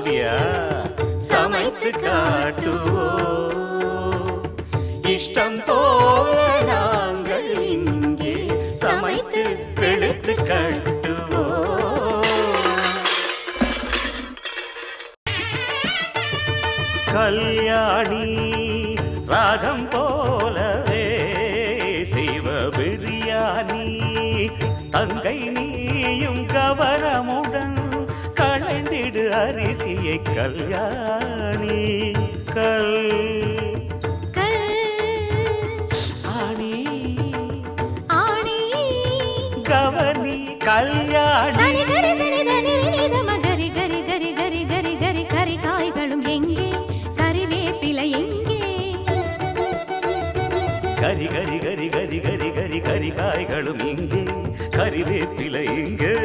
அப்படியா? சமைத்து காட்டுவோம், இஷ்டம் போல நாங்கள் இங்கே சமைத்து வெளுத்து கட்டுவோம். கல்யாணி ராகம் போலவே செய்வ பிரியாணி, தங்கை நீயும் கவனமுடன் களைந்திடு அரிசியை கல்யாணி. ஆணி கவனி கல்யாணி. காய்களும் எங்கே, கறிவேப்பிலை எங்கே? கரி கரி கரி கரி கரி கரி கரி காய்களும் இங்கே, கறிவேப்பிலை இங்கே.